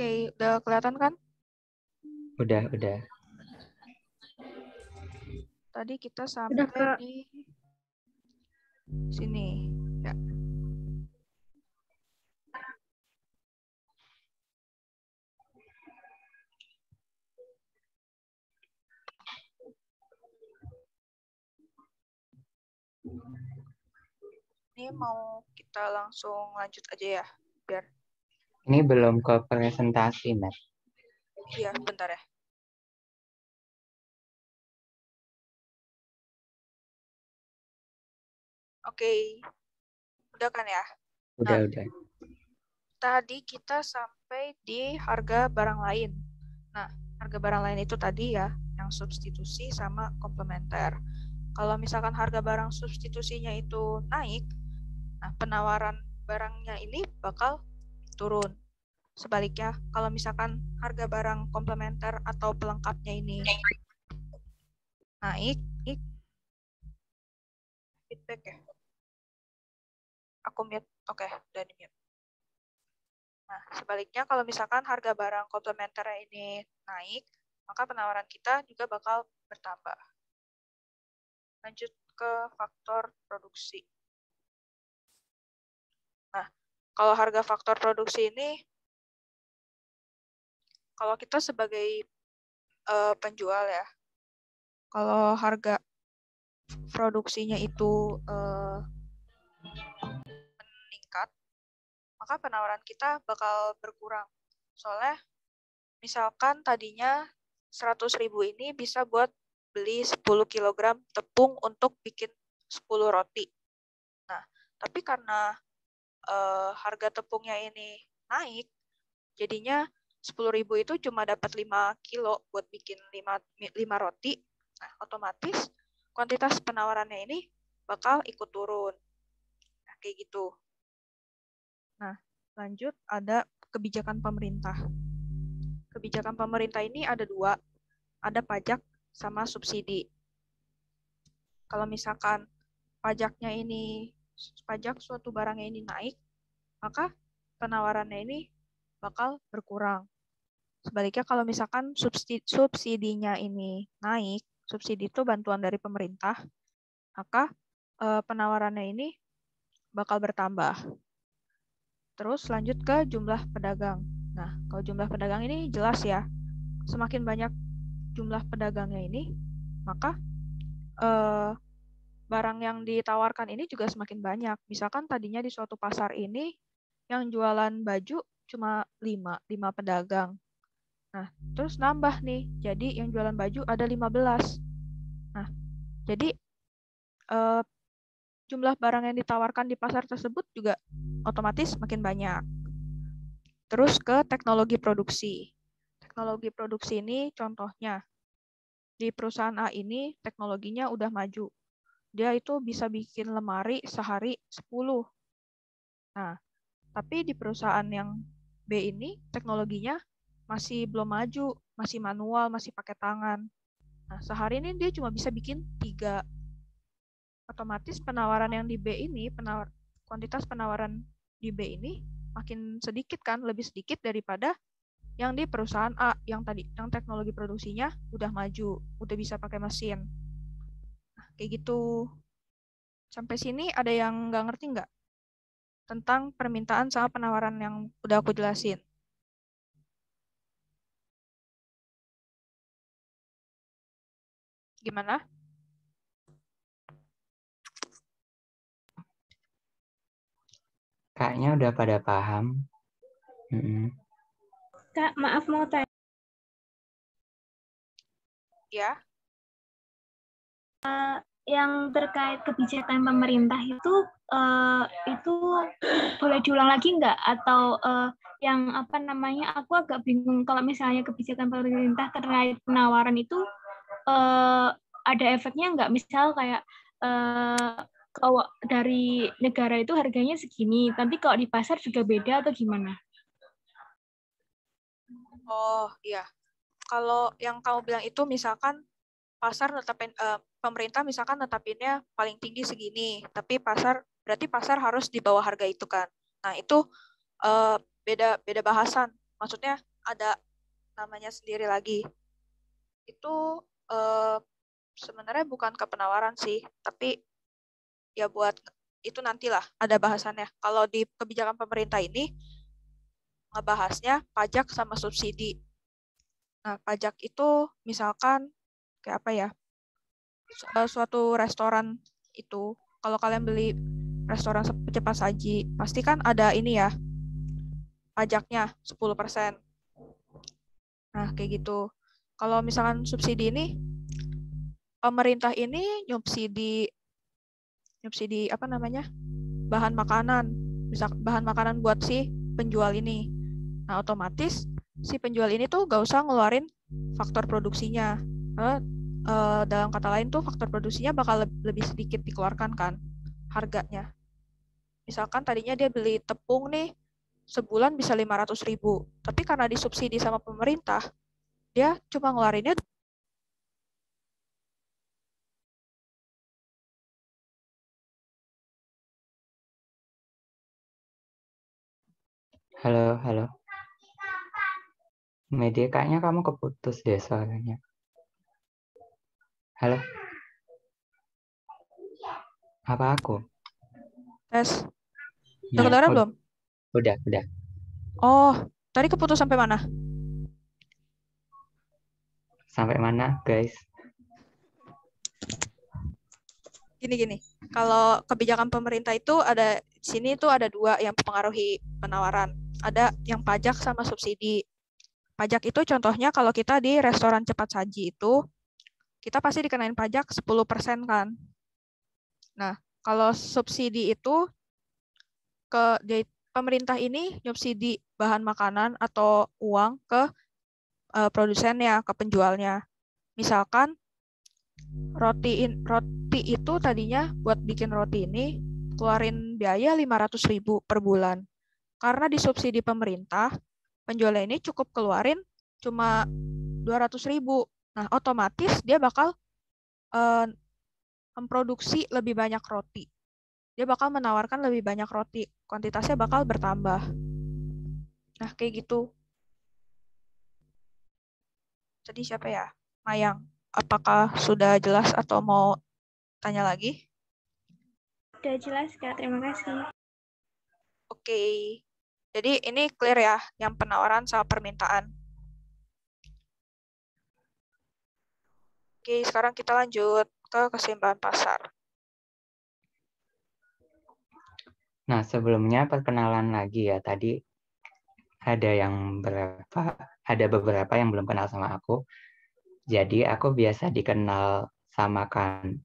Oke, udah kelihatan kan? Udah. Tadi kita Udah, sampai Kak. di sini. Ya. Ini mau kita langsung lanjut aja ya, biar. Ini belum ke presentasi, Nat. Iya, bentar ya. Oke, udah kan ya? Udah. Tadi kita sampai di harga barang lain. Nah, harga barang lain itu tadi ya, yang substitusi sama komplementer. Kalau misalkan harga barang substitusinya itu naik, nah penawaran barangnya ini bakal turun. Sebaliknya, kalau misalkan harga barang komplementer atau pelengkapnya ini naik, feedback ya. Aku mute, oke, udah di mute. Nah, sebaliknya kalau misalkan harga barang komplementernya ini naik, maka penawaran kita juga bakal bertambah. Lanjut ke faktor produksi. Nah, kalau harga faktor produksi ini, kalau kita sebagai penjual ya, kalau harga produksinya itu meningkat, maka penawaran kita bakal berkurang. Soalnya, misalkan tadinya 100.000 ini bisa buat beli 10 kg tepung untuk bikin 10 roti. Nah, tapi karena harga tepungnya ini naik, jadinya 10.000 itu cuma dapat 5 kilo buat bikin 5 roti. Nah, otomatis kuantitas penawarannya ini bakal ikut turun. Nah, kayak gitu. Nah, lanjut ada kebijakan pemerintah. Kebijakan pemerintah ini ada dua, ada pajak sama subsidi. Kalau misalkan pajak suatu barangnya ini naik, maka penawarannya ini bakal berkurang. Sebaliknya kalau misalkan subsidinya ini naik, subsidi itu bantuan dari pemerintah, maka penawarannya ini bakal bertambah. Terus lanjut ke jumlah pedagang. Nah, kalau jumlah pedagang ini jelas ya, semakin banyak jumlah pedagangnya ini, maka barang yang ditawarkan ini juga semakin banyak. Misalkan tadinya di suatu pasar ini yang jualan baju cuma 5 pedagang. Nah, terus nambah nih, jadi yang jualan baju ada 15. Nah, jadi jumlah barang yang ditawarkan di pasar tersebut juga otomatis makin banyak. Terus ke teknologi produksi. Teknologi produksi ini contohnya, di perusahaan A ini teknologinya udah maju. Dia itu bisa bikin lemari sehari 10. Nah, tapi di perusahaan yang B ini teknologinya masih belum maju, masih manual, masih pakai tangan. Nah, sehari ini dia cuma bisa bikin 3. Otomatis penawaran yang di B ini, kuantitas penawaran di B ini makin sedikit kan, lebih sedikit daripada yang di perusahaan A yang teknologi produksinya udah maju, udah bisa pakai mesin. Nah, kayak gitu. Sampai sini ada yang nggak ngerti nggak tentang permintaan sama penawaran yang udah aku jelasin? Gimana? Kayaknya udah pada paham. Kak, maaf mau tanya. Ya. Yang terkait kebijakan pemerintah itu boleh diulang lagi nggak? Atau yang apa namanya? Aku agak bingung kalau misalnya kebijakan pemerintah terkait penawaran itu ada efeknya nggak? Misal kayak kalau dari negara itu harganya segini, tapi kalau di pasar juga beda atau gimana? Oh, iya. Kalau yang kamu bilang itu misalkan pemerintah misalkan netapinnya paling tinggi segini, tapi berarti pasar harus di bawah harga itu kan. Nah, itu beda bahasan. maksudnya ada namanya sendiri lagi. Itu sebenarnya bukan ke penawaran sih, tapi ya buat itu nantilah ada bahasannya. Kalau di kebijakan pemerintah ini ngebahasnya pajak sama subsidi. Nah, pajak itu misalkan kayak apa ya? Suatu restoran itu, kalau kalian beli restoran cepat saji, pasti kan ada ini ya, pajaknya 10%. Nah, kayak gitu. Kalau misalkan subsidi ini, pemerintah ini nyubsidi apa namanya? Bahan makanan. Misal bahan makanan buat si penjual ini. Nah, otomatis si penjual ini tuh gak usah ngeluarin faktor produksinya. Dalam kata lain tuh faktor produksinya bakal lebih sedikit dikeluarkan kan harganya. Misalkan tadinya dia beli tepung nih sebulan bisa 500.000, tapi karena disubsidi sama pemerintah, dia cuma ngeluarinnya. Halo, halo. Media, kayaknya kamu keputus deh suaranya. Halo, apa aku? Tes. Udah Nah, kedengeran belum? udah. Oh, tadi keputus sampai mana? Sampai mana, guys? Gini. Kalau kebijakan pemerintah itu ada di sini tuh ada dua yang mempengaruhi penawaran. Ada yang pajak sama subsidi. Pajak itu contohnya kalau kita di restoran cepat saji itu, kita pasti dikenain pajak 10% kan. Nah, kalau subsidi itu pemerintah ini nyubsidi bahan makanan atau uang ke produsennya, ke penjualnya. Misalkan roti itu tadinya buat bikin roti ini keluarin biaya 500.000 per bulan. Karena disubsidi pemerintah, penjualnya ini cukup keluarin cuma 200.000. Nah, otomatis dia bakal memproduksi lebih banyak roti. Dia bakal menawarkan lebih banyak roti. Kuantitasnya bakal bertambah. Nah, kayak gitu. Jadi siapa ya? Mayang. Apakah sudah jelas atau mau tanya lagi? Udah jelas, Kak. Terima kasih. Oke. Jadi ini clear ya, yang penawaran sama permintaan. Oke, sekarang kita lanjut ke keseimbangan pasar. Nah, sebelumnya perkenalan lagi ya. Tadi ada beberapa yang belum kenal sama aku. Jadi aku biasa dikenal sama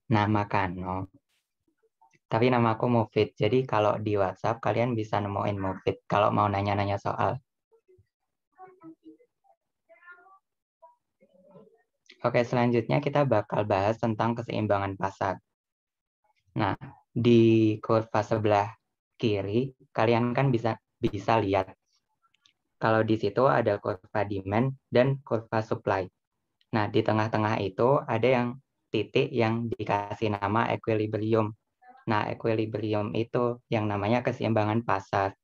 nama Kano. Tapi nama aku Mufid. Jadi kalau di WhatsApp kalian bisa nemuin Mufid kalau mau nanya-nanya soal. Oke, selanjutnya kita bakal bahas tentang keseimbangan pasar. Nah, di kurva sebelah kiri, kalian kan bisa lihat kalau di situ ada kurva demand dan kurva supply. Nah, di tengah-tengah itu ada yang titik yang dikasih nama equilibrium. Nah, equilibrium itu yang namanya keseimbangan pasar.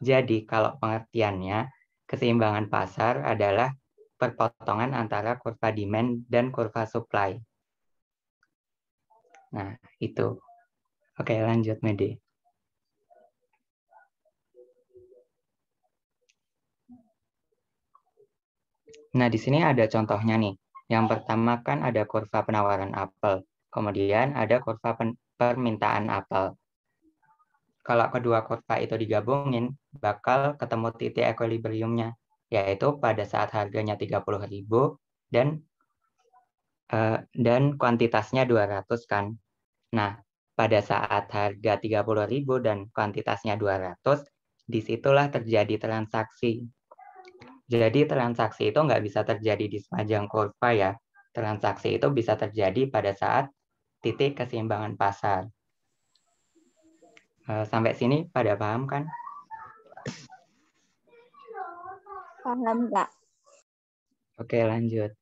Jadi, kalau pengertiannya, keseimbangan pasar adalah perpotongan antara kurva demand dan kurva supply. Nah, itu. Oke, lanjut, Medi. Nah, di sini ada contohnya nih. Yang pertama kan ada kurva penawaran apel. Kemudian ada kurva permintaan apel. Kalau kedua kurva itu digabungin, bakal ketemu titik equilibriumnya, yaitu pada saat harganya 30.000 dan kuantitasnya 200 kan. Nah, pada saat harga 30.000 dan kuantitasnya 200, disitulah terjadi transaksi. Jadi transaksi itu nggak bisa terjadi di sepanjang kurva ya. Transaksi itu bisa terjadi pada saat titik keseimbangan pasar. Sampai sini pada paham kan? Paham nggak? Oke, lanjut.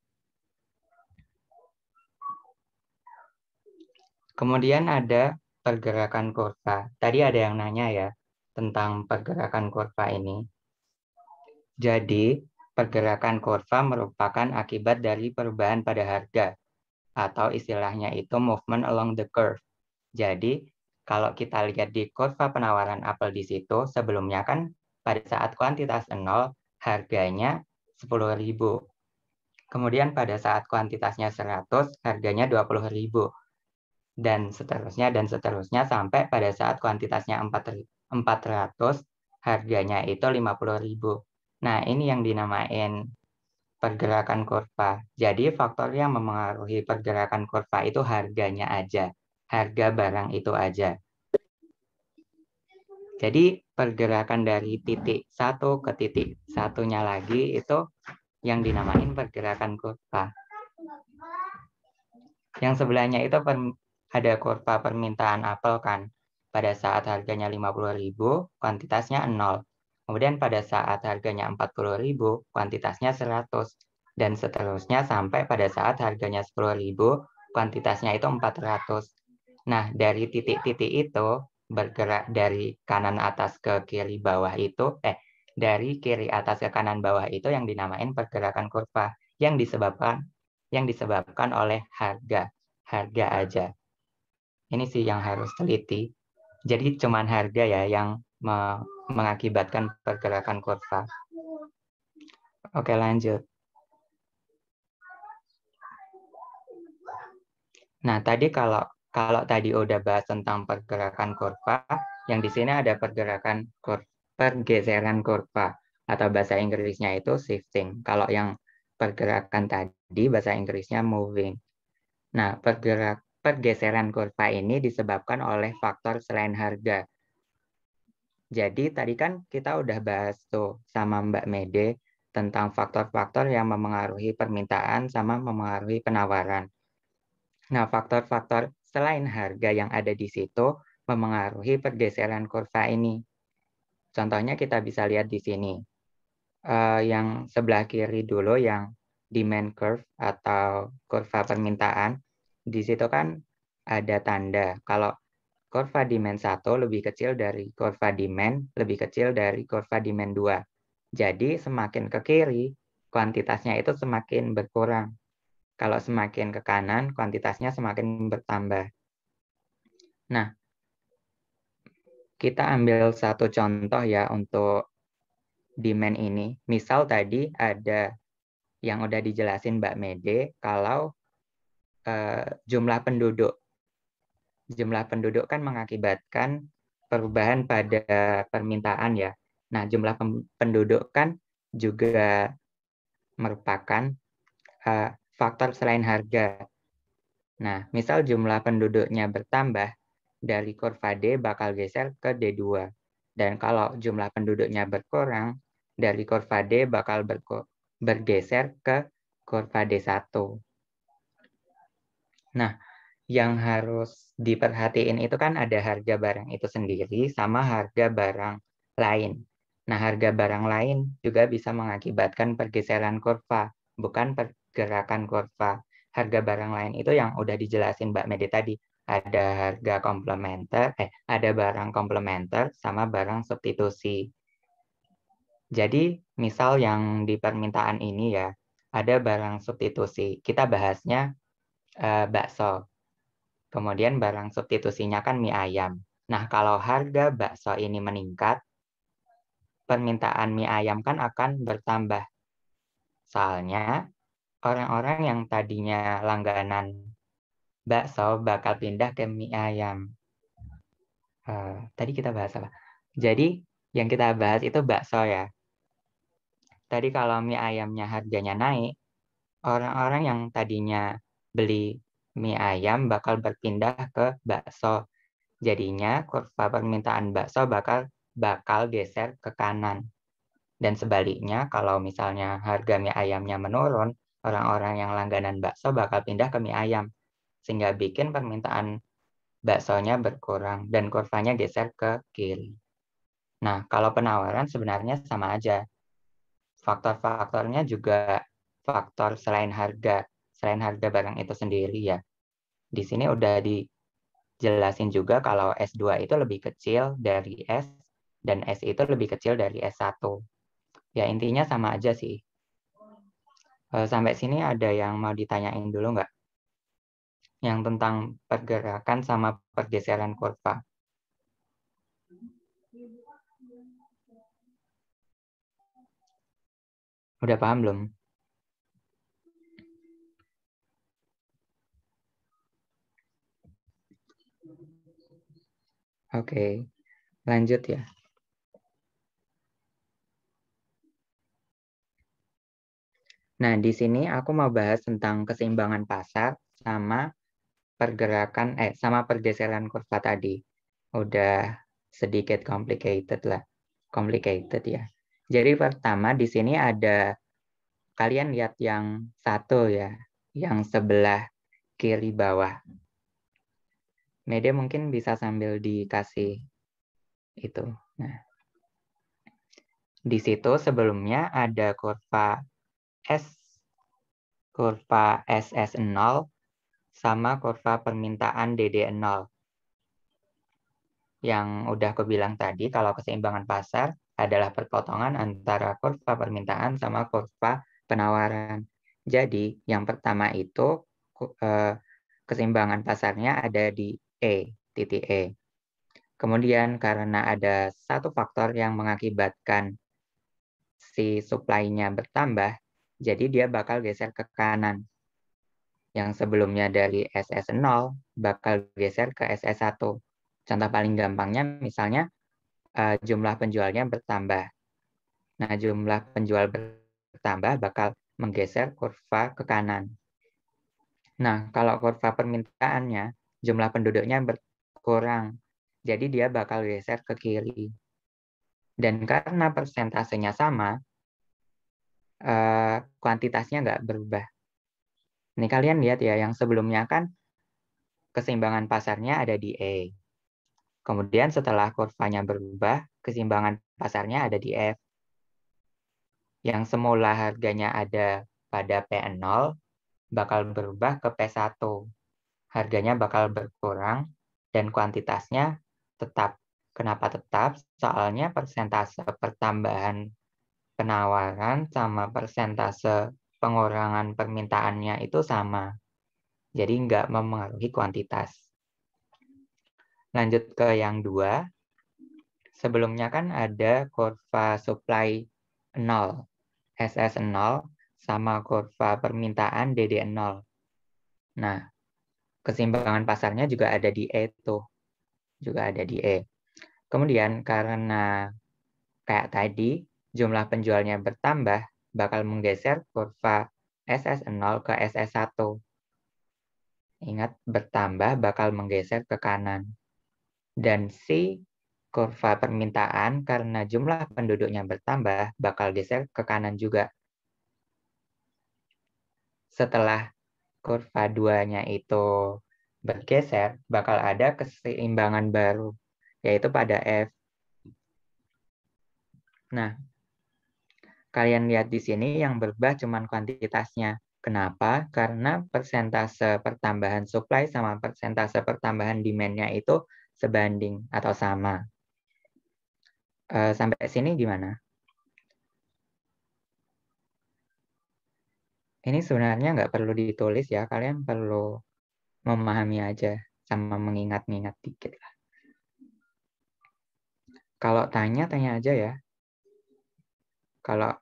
Kemudian ada pergerakan kurva. Tadi ada yang nanya ya tentang pergerakan kurva ini. Jadi, pergerakan kurva merupakan akibat dari perubahan pada harga, atau istilahnya itu movement along the curve. Jadi, kalau kita lihat di kurva penawaran apel di situ, sebelumnya kan pada saat kuantitas 0, harganya 10.000. Kemudian pada saat kuantitasnya 100, harganya 20.000. Dan seterusnya sampai pada saat kuantitasnya 400, harganya itu 50.000. Nah, ini yang dinamain pergerakan kurva. Jadi, faktor yang memengaruhi pergerakan kurva itu harganya aja. Harga barang itu aja. Jadi, pergerakan dari titik satu ke titik satunya lagi itu yang dinamain pergerakan kurva. Yang sebelahnya itu ada kurva permintaan apel kan. Pada saat harganya 50.000, kuantitasnya 0. Kemudian pada saat harganya 40.000, kuantitasnya 100. Dan seterusnya sampai pada saat harganya 10.000, kuantitasnya itu 400. Nah, dari titik-titik itu, bergerak dari kanan atas ke kiri bawah itu, dari kiri atas ke kanan bawah itu yang dinamain pergerakan kurva, yang disebabkan oleh harga aja. Ini sih yang harus teliti. Jadi cuman harga ya yang mengakibatkan pergerakan kurva. Oke, lanjut. Nah, tadi kalau tadi udah bahas tentang pergerakan kurva, yang di sini ada pergeseran kurva, atau bahasa Inggrisnya itu shifting. Kalau yang pergerakan tadi bahasa Inggrisnya moving. Nah, pergeseran kurva ini disebabkan oleh faktor selain harga. Jadi tadi kan kita udah bahas tuh sama Mbak Mede tentang faktor-faktor yang memengaruhi permintaan sama memengaruhi penawaran. Nah, faktor-faktor selain harga yang ada di situ memengaruhi pergeseran kurva ini. Contohnya kita bisa lihat di sini. Yang sebelah kiri dulu yang demand curve atau kurva permintaan. Di situ kan ada tanda kalau kurva demand 1 lebih kecil dari kurva demand, lebih kecil dari kurva demand 2. Jadi semakin ke kiri, kuantitasnya itu semakin berkurang. Kalau semakin ke kanan, kuantitasnya semakin bertambah. Nah, kita ambil satu contoh ya untuk demand ini. Misal tadi ada yang udah dijelasin Mbak Mede, kalau jumlah penduduk kan mengakibatkan perubahan pada permintaan ya. Nah, jumlah penduduk kan juga merupakan faktor selain harga. Nah, misal jumlah penduduknya bertambah, dari kurva D bakal geser ke D2. Dan kalau jumlah penduduknya berkurang, dari kurva D bakal bergeser ke kurva D1. Nah, yang harus diperhatiin itu kan ada harga barang itu sendiri sama harga barang lain. Nah, harga barang lain juga bisa mengakibatkan pergeseran kurva, bukan pergerakan kurva. Harga barang lain itu yang udah dijelasin Mbak Mede tadi. Ada harga komplementer, ada barang komplementer sama barang substitusi. Jadi, misal yang di permintaan ini ya, ada barang substitusi. Kita bahasnya bakso. Kemudian barang substitusinya kan mie ayam. Nah, kalau harga bakso ini meningkat, permintaan mie ayam kan akan bertambah. Soalnya, orang-orang yang tadinya langganan bakso bakal pindah ke mie ayam. Tadi kita bahas apa? Jadi, yang kita bahas itu bakso ya. Tadi kalau mie ayamnya harganya naik, orang-orang yang tadinya beli mie ayam bakal berpindah ke bakso. Jadinya kurva permintaan bakso bakal geser ke kanan. Dan sebaliknya, kalau misalnya harga mie ayamnya menurun, orang-orang yang langganan bakso bakal pindah ke mie ayam. Sehingga bikin permintaan baksonya berkurang dan kurvanya geser ke kiri. Nah, kalau penawaran sebenarnya sama aja. Faktor-faktornya juga faktor selain harga barang itu sendiri ya. Di sini udah dijelasin juga kalau S2 itu lebih kecil dari S dan S itu lebih kecil dari S1. Ya, intinya sama aja sih. Sampai sini ada yang mau ditanyain dulu nggak? Yang tentang pergerakan sama pergeseran kurva. Udah paham belum? Oke, lanjut ya. Nah, di sini aku mau bahas tentang keseimbangan pasar sama sama pergeseran kurva tadi. Udah sedikit complicated ya. Jadi pertama di sini ada, kalian lihat yang satu ya, yang sebelah kiri bawah. Media mungkin bisa sambil dikasih itu. Nah, di situ sebelumnya ada kurva SS0 sama kurva permintaan DD0. Yang udah aku bilang tadi, kalau keseimbangan pasar adalah perpotongan antara kurva permintaan sama kurva penawaran. Jadi, yang pertama itu keseimbangan pasarnya ada di titik E. Kemudian karena ada satu faktor yang mengakibatkan si supply-nya bertambah, jadi dia bakal geser ke kanan. Yang sebelumnya dari SS0 bakal geser ke SS1. Contoh paling gampangnya misalnya jumlah penjualnya bertambah. Nah, jumlah penjual bertambah bakal menggeser kurva ke kanan. Nah, kalau kurva permintaannya, jumlah penduduknya berkurang. Jadi dia bakal geser ke kiri. Dan karena persentasenya sama, kuantitasnya nggak berubah. Ini kalian lihat ya, yang sebelumnya kan keseimbangan pasarnya ada di E. Kemudian setelah kurvanya berubah, keseimbangan pasarnya ada di F. Yang semula harganya ada pada P0, bakal berubah ke P1. Harganya bakal berkurang dan kuantitasnya tetap. Kenapa tetap? Soalnya persentase pertambahan penawaran sama persentase pengurangan permintaannya itu sama. Jadi nggak memengaruhi kuantitas. Lanjut ke yang 2. Sebelumnya kan ada kurva supply 0, SS0, sama kurva permintaan DD0. Nah, keseimbangan pasarnya juga ada di E tuh. Juga ada di E. Kemudian karena kayak tadi, jumlah penjualnya bertambah, bakal menggeser kurva SS0 ke SS1. Ingat, bertambah bakal menggeser ke kanan. Dan si kurva permintaan karena jumlah penduduknya bertambah, bakal geser ke kanan juga. Setelah kurva 2-nya itu bergeser, bakal ada keseimbangan baru, yaitu pada F. Nah, kalian lihat di sini yang berubah cuma kuantitasnya. Kenapa? Karena persentase pertambahan supply sama persentase pertambahan demand-nya itu sebanding atau sama. Sampai sini gimana? Ini sebenarnya nggak perlu ditulis ya, kalian perlu memahami aja sama mengingat-ingat dikit lah. Kalau tanya aja ya. Kalau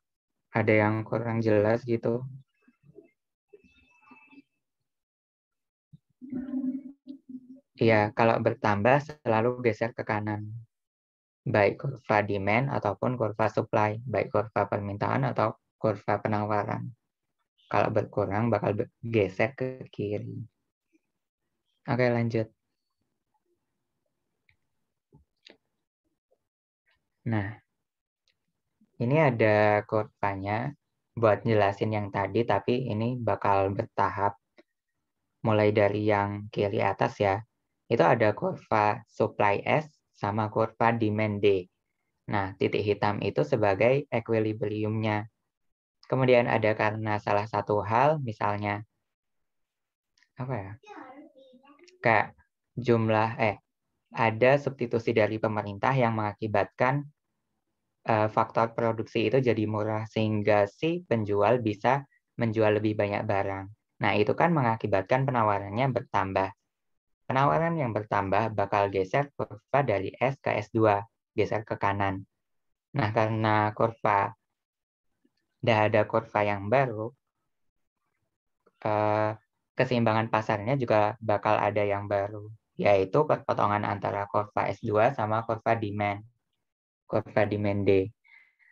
ada yang kurang jelas gitu. Iya, kalau bertambah selalu geser ke kanan. Baik kurva demand ataupun kurva supply, baik kurva permintaan atau kurva penawaran. Kalau berkurang bakal geser ke kiri. Oke, lanjut. Nah, ini ada kurvanya buat jelasin yang tadi, tapi ini bakal bertahap. Mulai dari yang kiri atas ya, itu ada kurva supply S sama kurva demand D. Nah, titik hitam itu sebagai equilibrium-nya. Kemudian ada karena salah satu hal, misalnya apa ya? Kayak ada substitusi dari pemerintah yang mengakibatkan faktor produksi itu jadi murah sehingga si penjual bisa menjual lebih banyak barang. Nah, itu kan mengakibatkan penawarannya bertambah. Penawaran yang bertambah bakal geser kurva dari S ke S2, geser ke kanan. Nah, karena udah ada kurva yang baru, keseimbangan pasarnya juga bakal ada yang baru, yaitu perpotongan antara kurva S2 sama kurva demand D.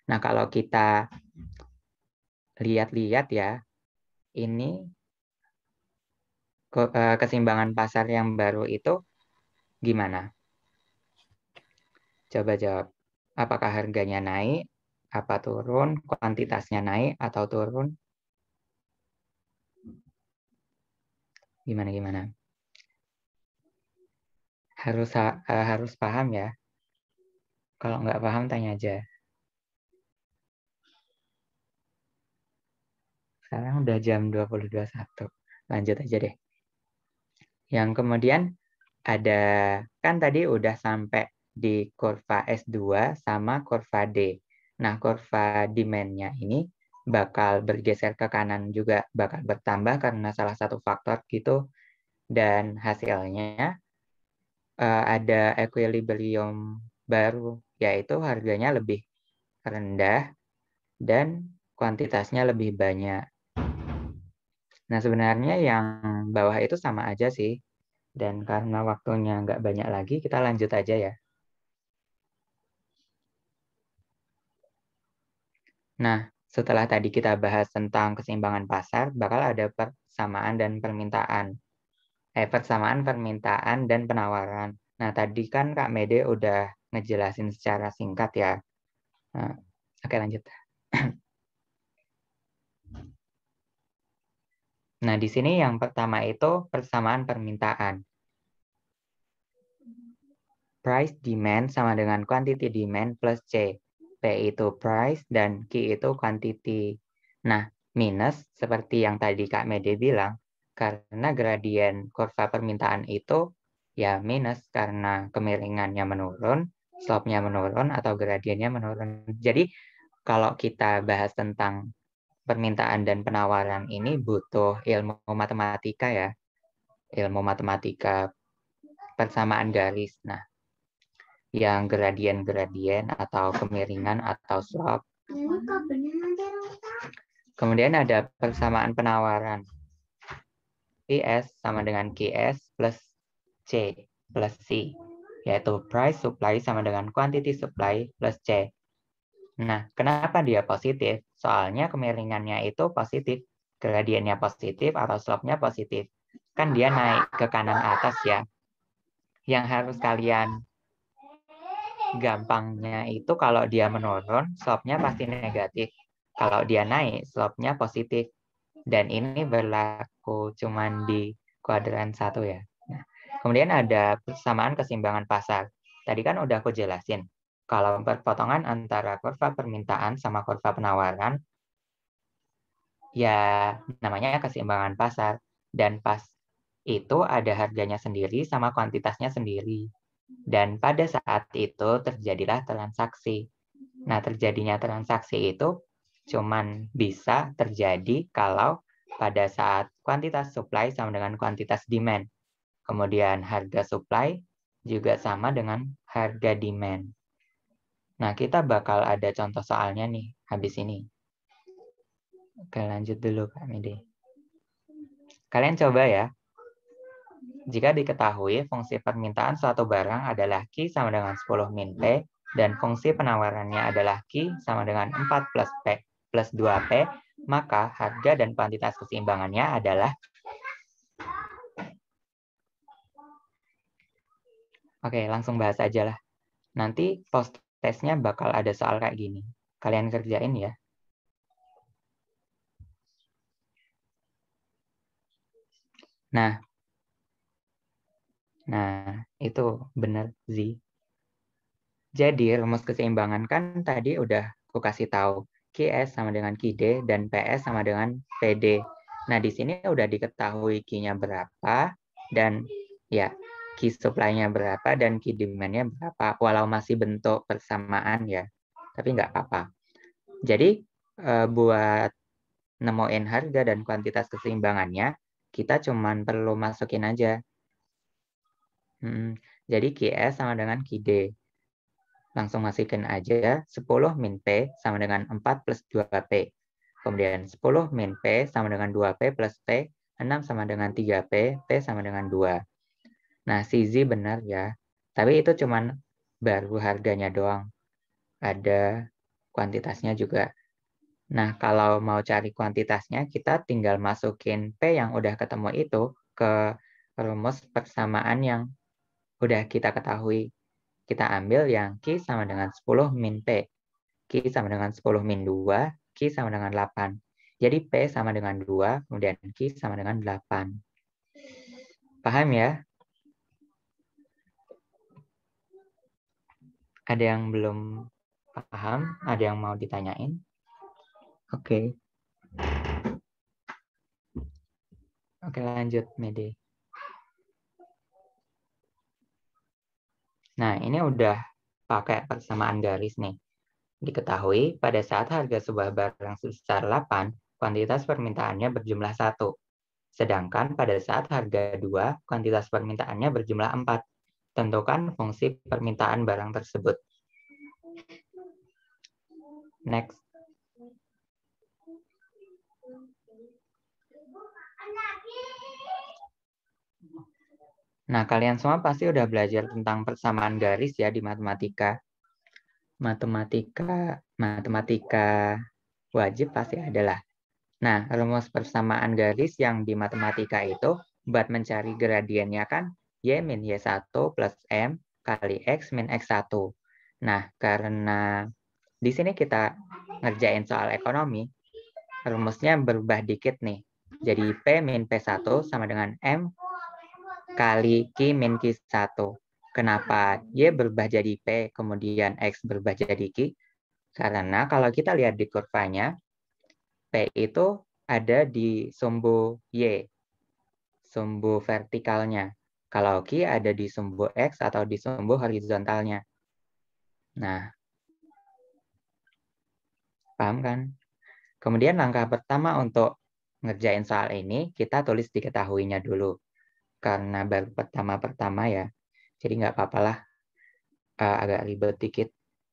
Nah, kalau kita lihat-lihat ya, ini keseimbangan pasar yang baru itu gimana? Coba jawab. Apakah harganya naik, apa turun, kuantitasnya naik atau turun? Gimana? Harus paham ya. Kalau nggak paham, tanya aja. Sekarang udah jam 20.21. Lanjut aja deh. Yang kemudian ada, kan tadi udah sampai di kurva S2 sama kurva D. Nah, kurva demand-nya ini bakal bergeser ke kanan juga, bakal bertambah karena salah satu faktor gitu. Dan hasilnya ada equilibrium baru, yaitu harganya lebih rendah dan kuantitasnya lebih banyak. Nah, sebenarnya yang bawah itu sama aja sih. Dan karena waktunya nggak banyak lagi, kita lanjut aja ya. Nah, setelah tadi kita bahas tentang keseimbangan pasar, bakal ada persamaan dan permintaan. Persamaan permintaan dan penawaran. Nah, tadi kan Kak Mede udah ngejelasin secara singkat ya. Nah, oke, lanjut. Nah, di sini yang pertama itu persamaan permintaan. Price demand sama dengan quantity demand plus C. P itu price dan Q itu quantity. Nah, minus seperti yang tadi Kak Mede bilang, karena gradien kurva permintaan itu ya minus karena kemiringannya menurun, slope-nya menurun, atau gradiennya menurun. Jadi, kalau kita bahas tentang permintaan dan penawaran ini butuh ilmu matematika ya. Ilmu matematika persamaan garis. Nah, yang gradien-gradien atau kemiringan atau slope. Kemudian ada persamaan penawaran. PS sama dengan QS plus C plus C, yaitu price supply sama dengan quantity supply plus C. Nah, kenapa dia positif? Soalnya kemiringannya itu positif, gradiennya positif atau slope-nya positif. Kan dia naik ke kanan atas ya. Yang harus kalian gampangnya itu kalau dia menurun, slope-nya pasti negatif. Kalau dia naik, slope-nya positif. Dan ini berlaku cuman di kuadran 1 ya. Nah, kemudian ada persamaan keseimbangan pasar. Tadi kan udah aku jelasin. Kalau perpotongan antara kurva permintaan sama kurva penawaran, ya namanya keseimbangan pasar. Dan pas itu ada harganya sendiri sama kuantitasnya sendiri. Dan pada saat itu terjadilah transaksi. Nah, terjadinya transaksi itu cuman bisa terjadi kalau pada saat kuantitas supply sama dengan kuantitas demand. Kemudian harga supply juga sama dengan harga demand. Nah, kita bakal ada contoh soalnya nih habis ini. Oke, lanjut dulu Kak Mede. Kalian coba ya. Jika diketahui fungsi permintaan suatu barang adalah Q sama dengan 10 min P, dan fungsi penawarannya adalah Q sama dengan 4 plus P plus 2P, maka harga dan kuantitas keseimbangannya adalah... Oke, langsung bahas aja lah. Nanti post testnya bakal ada soal kayak gini. Kalian kerjain ya. Nah, itu benar sih. Jadi rumus keseimbangan kan tadi udah aku kasih tahu. QS sama dengan QD dan PS sama dengan PD. Nah, di sini udah diketahui Q-nya berapa dan ya Q supply-nya berapa dan Q demand-nya berapa. Walau masih bentuk persamaan ya. tapi nggak apa-apa. Jadi buat nemuin harga dan kuantitas keseimbangannya, kita cuman perlu masukin aja. Jadi QS sama dengan QD. Langsung masukin aja 10 min P sama dengan 4 plus 2P. Kemudian 10 min P sama dengan 2P plus P, 6 sama dengan 3P, P sama dengan 2. Nah, CZ benar ya. Tapi itu cuman baru harganya doang. Ada kuantitasnya juga. Nah, kalau mau cari kuantitasnya, kita tinggal masukin P yang udah ketemu itu ke rumus persamaan yang udah kita ketahui. Kita ambil yang Q sama dengan 10 min P. Q sama dengan 10 min 2, Q sama dengan 8. Jadi P sama dengan 2, kemudian Q sama dengan 8. Paham ya? Ada yang belum paham? Ada yang mau ditanyain? Oke. Oke, lanjut, Mede. Nah, ini udah pakai persamaan garis nih. Diketahui pada saat harga sebuah barang sebesar 8, kuantitas permintaannya berjumlah 1. Sedangkan pada saat harga 2, kuantitas permintaannya berjumlah 4. Tentukan fungsi permintaan barang tersebut. Next. Nah, kalian semua pasti udah belajar tentang persamaan garis ya di matematika. Matematika wajib pasti adalah. Nah, rumus persamaan garis yang di matematika itu buat mencari gradiennya kan Y min Y1 plus M kali X min X1. Nah, karena di sini kita ngerjain soal ekonomi, rumusnya berubah dikit nih. Jadi P min P1 sama dengan M kali Q min Q1. Kenapa Y berubah jadi P, kemudian X berubah jadi Q? Karena kalau kita lihat di kurvanya, P itu ada di sumbu Y, sumbu vertikalnya. Kalau Q ada di sumbu X atau di sumbu horizontalnya. Nah, paham kan? Kemudian langkah pertama untuk ngerjain soal ini, kita tulis diketahuinya dulu. Karena baru pertama-pertama ya, jadi nggak apa-apa lah, agak ribet dikit.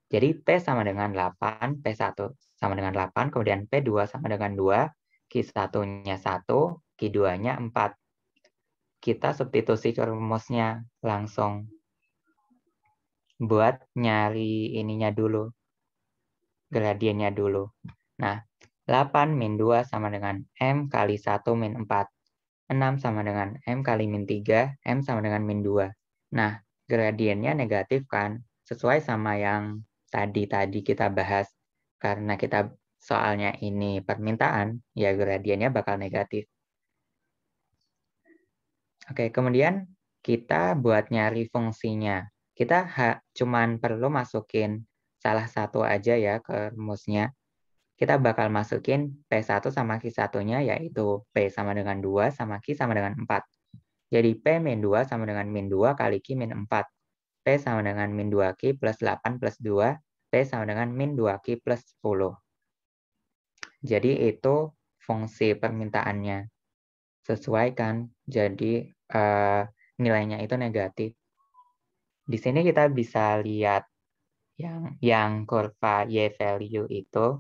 Jadi P sama dengan 8, P1 sama dengan 8, kemudian P2 sama dengan 2, Q1-nya 1, Q2-nya 4. Kita substitusi ke rumusnya langsung. Buat nyari ininya dulu, gradiennya dulu. Nah, 8 min 2 sama dengan M kali 1 min 4. 6 sama dengan M kali min 3, M sama dengan min 2. Nah, gradiennya negatif kan? Sesuai sama yang tadi kita bahas. Karena kita soalnya ini permintaan, ya gradiennya bakal negatif. Oke, kemudian kita buat nyari fungsinya. Kita cuman perlu masukin salah satu aja ya ke rumusnya. Kita bakal masukin P1 sama Q1-nya, yaitu P sama dengan 2 sama Q sama dengan 4. Jadi P min 2 sama dengan min 2 kali Q min 4. P sama dengan min 2Q plus 8 plus 2. P sama dengan min 2Q plus 10. Jadi itu fungsi permintaannya. Sesuai kan? Jadi nilainya itu negatif. Di sini kita bisa lihat yang kurva Y value itu,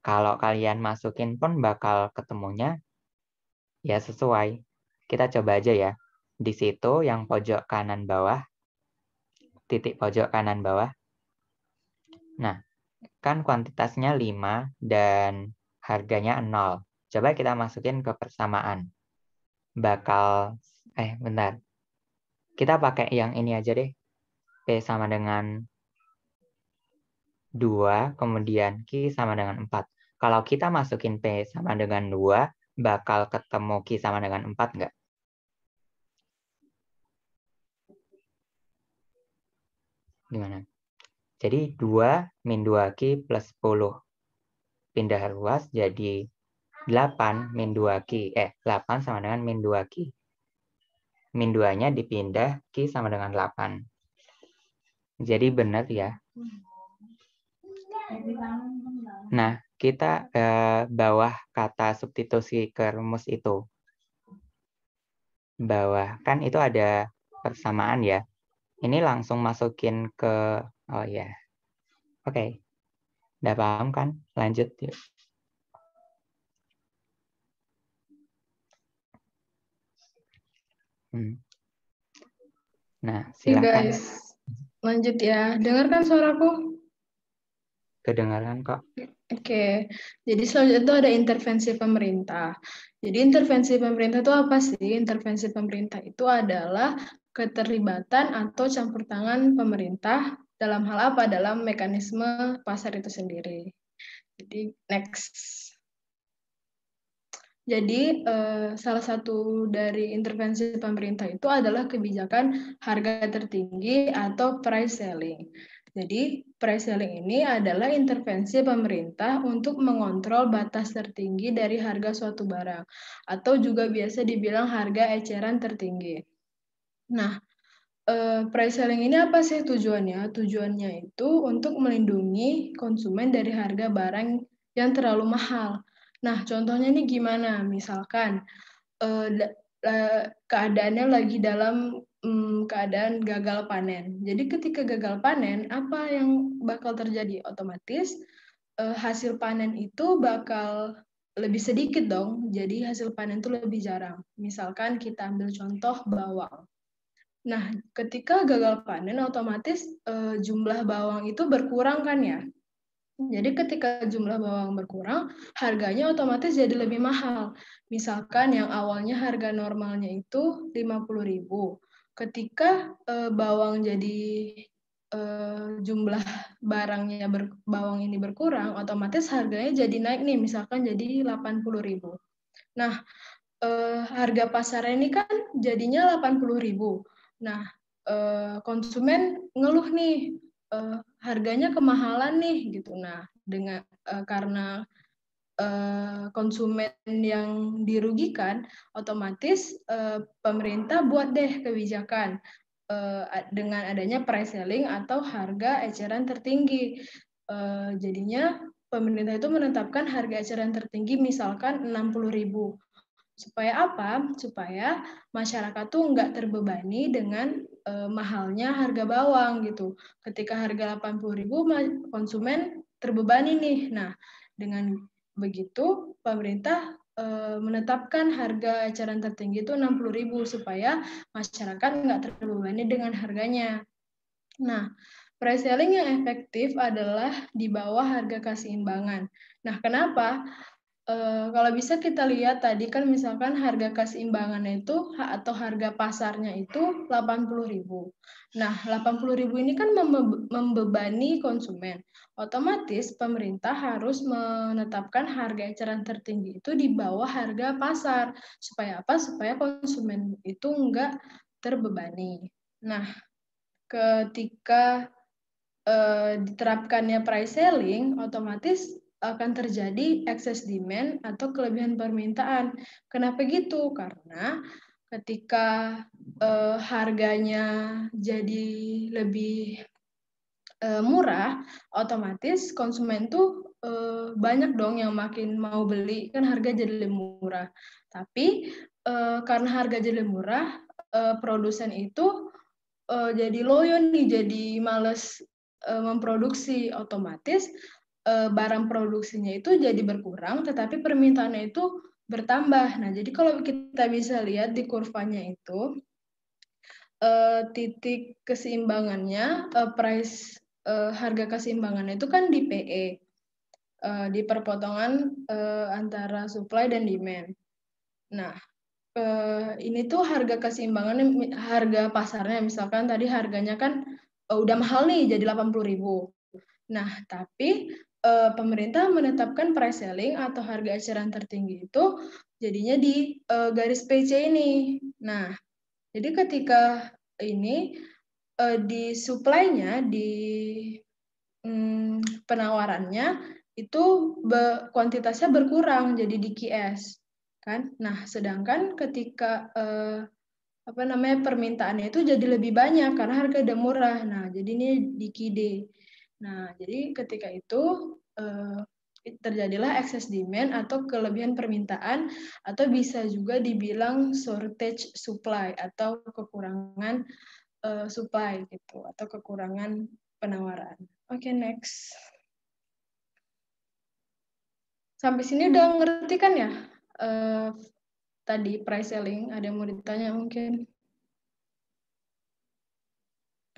kalau kalian masukin pun bakal ketemunya ya sesuai. Kita coba aja ya. Di situ yang pojok kanan bawah, titik pojok kanan bawah. Nah, kan kuantitasnya 5 dan harganya 0. Coba kita masukin ke persamaan. Bentar. Kita pakai yang ini aja deh. P sama dengan 2, kemudian Q sama dengan 4. Kalau kita masukin P sama dengan 2, bakal ketemu Q sama dengan 4 nggak? Gimana? Jadi 2 min 2Q plus 10. Pindah ruas jadi 8 min 2Q. 8 sama dengan min 2Q. Min 2-nya dipindah, Q sama dengan 8. Jadi benar ya. Nah, kita bawah kata substitusi ke rumus itu. Bawah, kan itu ada persamaan ya. Ini langsung masukin ke, oh ya. Oke. Udah paham kan? Lanjut yuk. Nah, silakan. Guys, lanjut ya. Dengarkan suaraku? Kedengaran kok. Oke, jadi selanjutnya itu ada intervensi pemerintah. Jadi intervensi pemerintah itu apa sih? Intervensi pemerintah itu adalah keterlibatan atau campur tangan pemerintah dalam hal apa? Dalam mekanisme pasar itu sendiri. Jadi next. Jadi salah satu dari intervensi pemerintah itu adalah kebijakan harga tertinggi atau price selling. Jadi price selling ini adalah intervensi pemerintah untuk mengontrol batas tertinggi dari harga suatu barang atau juga biasa dibilang harga eceran tertinggi. Nah, price selling ini apa sih tujuannya? Tujuannya itu untuk melindungi konsumen dari harga barang yang terlalu mahal. Nah, contohnya ini gimana? Misalkan keadaannya lagi dalam keadaan gagal panen. Jadi ketika gagal panen, apa yang bakal terjadi? Otomatis hasil panen itu bakal lebih sedikit dong. Jadi hasil panen itu lebih jarang. Misalkan kita ambil contoh bawang. Nah, ketika gagal panen, otomatis jumlah bawang itu berkurang kan ya. Jadi ketika jumlah bawang berkurang, harganya otomatis jadi lebih mahal. Misalkan yang awalnya harga normalnya itu 50.000. Ketika bawang jadi jumlah barangnya bawang ini berkurang, otomatis harganya jadi naik nih, misalkan jadi 80.000. Nah, harga pasar ini kan jadinya 80.000. Nah, konsumen ngeluh nih, harganya kemahalan nih gitu. Nah, dengan karena konsumen yang dirugikan, otomatis pemerintah buat deh kebijakan dengan adanya price selling atau harga eceran tertinggi. Jadinya pemerintah itu menetapkan harga eceran tertinggi misalkan 60.000. Supaya apa? Supaya masyarakat tuh nggak terbebani dengan mahalnya harga bawang gitu. Ketika harga 80.000, konsumen terbebani nih. Nah, dengan begitu pemerintah menetapkan harga eceran tertinggi itu 60.000 supaya masyarakat nggak terbebani dengan harganya. Nah, price selling yang efektif adalah di bawah harga keseimbangan. Nah, kenapa? Kalau bisa kita lihat tadi kan misalkan harga keseimbangannya itu atau harga pasarnya itu 80.000. Nah, 80.000 ini kan membebani konsumen. Otomatis pemerintah harus menetapkan harga eceran tertinggi itu di bawah harga pasar. Supaya apa? Supaya konsumen itu enggak terbebani. Nah, ketika diterapkannya price selling, otomatis akan terjadi excess demand atau kelebihan permintaan. Kenapa gitu? Karena ketika harganya jadi lebih murah, otomatis konsumen tuh banyak dong yang makin mau beli, kan harga jadi lebih murah. Tapi karena harga jadi murah, produsen itu jadi loyo nih, jadi males memproduksi, otomatis barang produksinya itu jadi berkurang, tetapi permintaannya itu bertambah. Nah, jadi kalau kita bisa lihat di kurvanya itu, titik keseimbangannya, harga keseimbangannya itu kan di PE, di perpotongan antara supply dan demand. Nah, ini tuh harga keseimbangan, harga pasarnya, misalkan tadi harganya kan udah mahal nih, jadi 80.000. Nah, tapi pemerintah menetapkan price selling atau harga eceran tertinggi itu jadinya di garis PC ini. Nah, jadi ketika ini di supply-nya, di penawarannya itu kuantitasnya berkurang, jadi di QS kan. Nah, sedangkan ketika permintaannya itu jadi lebih banyak karena harga udah murah. Nah, jadi ini di KD. Nah, jadi ketika itu terjadilah excess demand atau kelebihan permintaan, atau bisa juga dibilang shortage supply atau kekurangan supply gitu, atau kekurangan penawaran. Oke, next. Sampai sini udah ngerti kan ya? Tadi price selling, ada yang mau ditanya mungkin?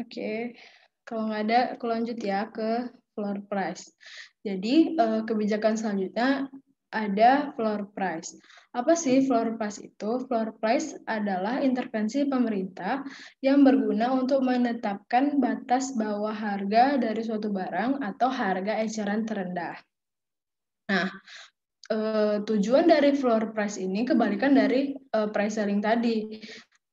Oke, kalau nggak ada, aku lanjut ya ke floor price. Jadi, kebijakan selanjutnya ada floor price. Apa sih floor price itu? Floor price adalah intervensi pemerintah yang berguna untuk menetapkan batas bawah harga dari suatu barang atau harga eceran terendah. Nah, tujuan dari floor price ini kebalikan dari price selling tadi.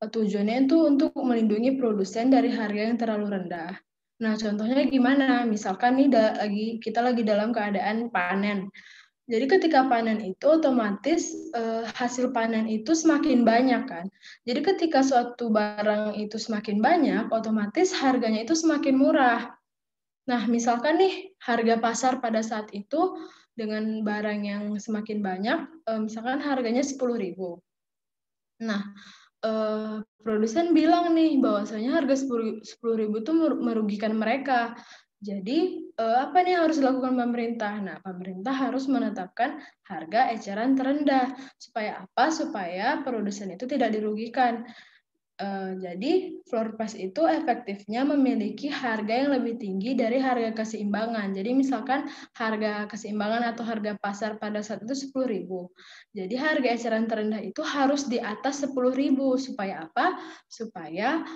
Tujuannya itu untuk melindungi produsen dari harga yang terlalu rendah. Nah, contohnya gimana? Misalkan nih kita lagi dalam keadaan panen. Jadi ketika panen itu otomatis hasil panen itu semakin banyak kan. Jadi ketika suatu barang itu semakin banyak, otomatis harganya itu semakin murah. Nah, misalkan nih harga pasar pada saat itu dengan barang yang semakin banyak, misalkan harganya 10.000. Nah, produsen bilang nih bahwasanya harga 10.000 itu merugikan mereka. Jadi apa nih yang harus dilakukan pemerintah? Nah, pemerintah harus menetapkan harga eceran terendah. Supaya apa? Supaya produsen itu tidak dirugikan. Jadi floor price itu efektifnya memiliki harga yang lebih tinggi dari harga keseimbangan. Jadi misalkan harga keseimbangan atau harga pasar pada saat itu 10.000. Jadi harga eceran terendah itu harus di atas 10.000 supaya apa? Supaya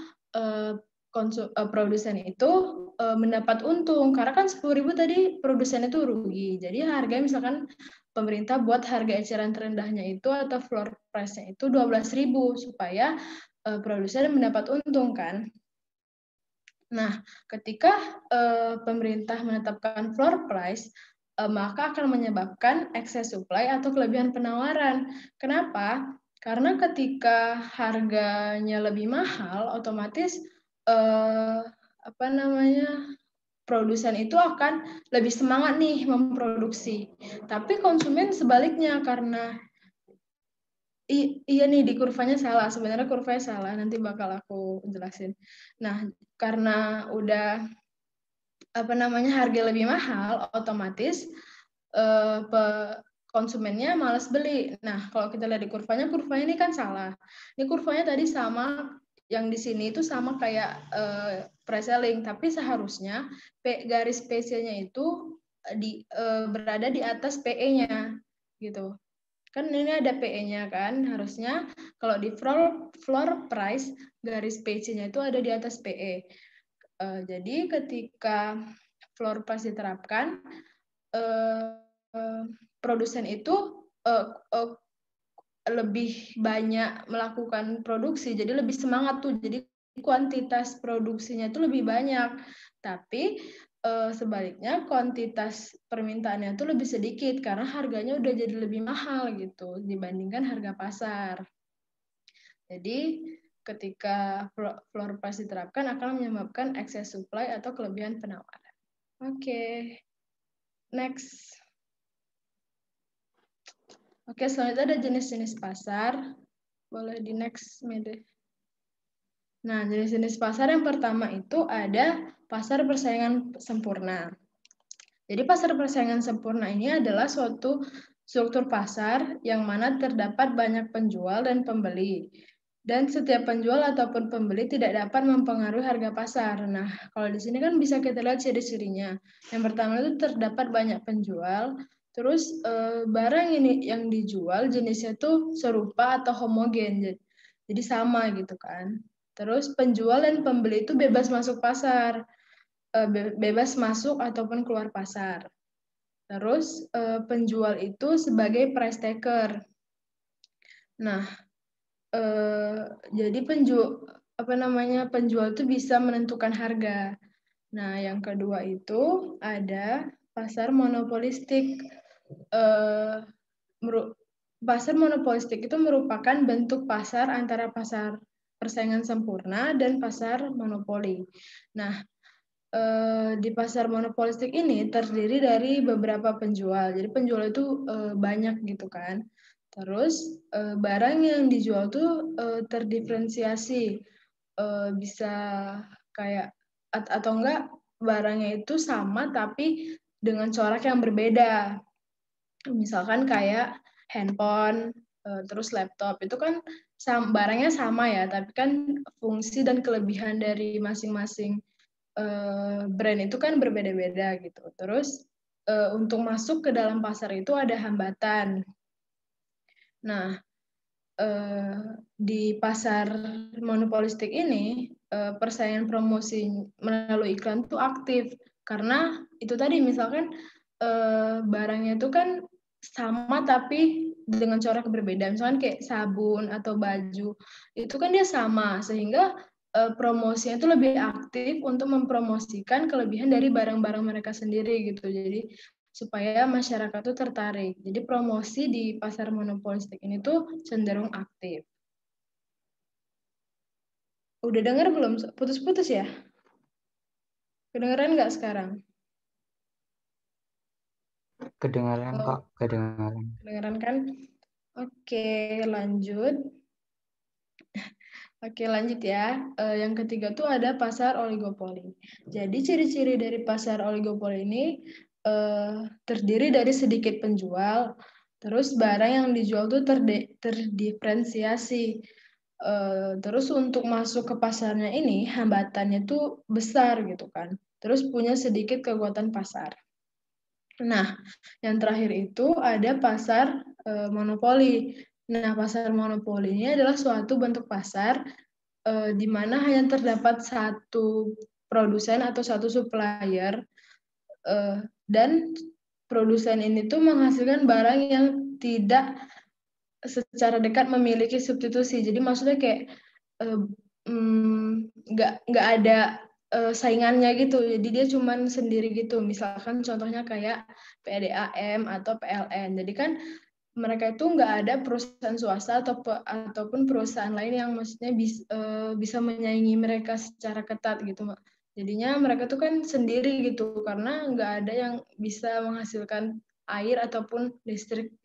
produsen itu mendapat untung. Karena kan 10.000 tadi produsen itu rugi. Jadi harga misalkan pemerintah buat harga eceran terendahnya itu atau floor price-nya itu 12.000 supaya produsen mendapat untung kan. Nah, ketika pemerintah menetapkan floor price, maka akan menyebabkan excess supply atau kelebihan penawaran. Kenapa? Karena ketika harganya lebih mahal, otomatis produsen itu akan lebih semangat nih memproduksi. Tapi konsumen sebaliknya karena iya nih di kurvanya salah, sebenarnya kurvanya salah, nanti bakal aku jelasin. Nah, karena udah harga lebih mahal, otomatis konsumennya malas beli. Nah, kalau kita lihat di kurvanya ini kan salah. Ini kurvanya tadi sama, yang di sini itu sama kayak price selling, tapi seharusnya garis PC-nya itu berada di atas PE-nya gitu. Kan ini ada PE-nya kan, harusnya kalau di floor price garis PC-nya itu ada di atas PE. Jadi ketika floor price diterapkan, produsen itu lebih banyak melakukan produksi, jadi lebih semangat tuh, jadi kuantitas produksinya itu lebih banyak, tapi sebaliknya kuantitas permintaannya itu lebih sedikit karena harganya udah jadi lebih mahal gitu dibandingkan harga pasar. Jadi ketika floor price diterapkan akan menyebabkan excess supply atau kelebihan penawaran. Oke. Next. Oke, selanjutnya ada jenis-jenis pasar. Boleh di next, Mede. Nah, jenis-jenis pasar yang pertama itu ada pasar persaingan sempurna. Jadi pasar persaingan sempurna ini adalah suatu struktur pasar yang mana terdapat banyak penjual dan pembeli. Dan setiap penjual ataupun pembeli tidak dapat mempengaruhi harga pasar. Nah, kalau di sini kan bisa kita lihat ciri-cirinya. Yang pertama itu terdapat banyak penjual, terus barang ini yang dijual jenisnya itu serupa atau homogen, jadi sama gitu kan. Terus penjual dan pembeli itu bebas masuk pasar, bebas masuk ataupun keluar pasar. Terus penjual itu sebagai price taker. Nah, jadi penjual itu bisa menentukan harga. Nah, yang kedua itu ada pasar monopolistik. Pasar monopolistik itu merupakan bentuk pasar antara pasar persaingan sempurna dan pasar monopoli. Nah, di pasar monopolistik ini terdiri dari beberapa penjual. Jadi penjual itu banyak gitu kan. Terus barang yang dijual tuh terdiferensiasi, bisa kayak atau enggak barangnya itu sama tapi dengan corak yang berbeda. Misalkan kayak handphone, terus laptop itu kan barangnya sama ya, tapi kan fungsi dan kelebihan dari masing-masing brand itu kan berbeda-beda gitu. Terus untuk masuk ke dalam pasar itu ada hambatan. Nah, di pasar monopolistik ini persaingan promosi melalui iklan itu aktif karena itu tadi misalkan barangnya itu kan sama tapi dengan corak berbeda. Misalkan kayak sabun atau baju itu kan dia sama sehingga promosinya itu lebih aktif untuk mempromosikan kelebihan dari barang-barang mereka sendiri gitu. Jadi supaya masyarakat tuh tertarik. Jadi promosi di pasar monopolistik ini tuh cenderung aktif. Udah dengar belum? Putus-putus ya? Kedengeran nggak sekarang? Kedengaran kok, kedengaran. Kedengeran kan? Oke, lanjut. Oke, lanjut ya. Yang ketiga tuh ada pasar oligopoli. Jadi ciri-ciri dari pasar oligopoli ini terdiri dari sedikit penjual, terus barang yang dijual tuh terdiferensiasi. Terus untuk masuk ke pasarnya ini hambatannya tuh besar gitu kan. Terus punya sedikit kekuatan pasar. Nah, yang terakhir itu ada pasar monopoli. Nah, pasar monopoli ini adalah suatu bentuk pasar di mana hanya terdapat satu produsen atau satu supplier dan produsen ini tuh menghasilkan barang yang tidak secara dekat memiliki substitusi. Jadi maksudnya kayak nggak ada saingannya gitu. Jadi dia cuman sendiri gitu. Misalkan contohnya kayak PDAM atau PLN. Jadi kan mereka itu nggak ada perusahaan swasta ataupun perusahaan lain yang maksudnya bisa menyaingi mereka secara ketat gitu. Jadinya mereka tuh kan sendiri gitu karena nggak ada yang bisa menghasilkan air ataupun listrik,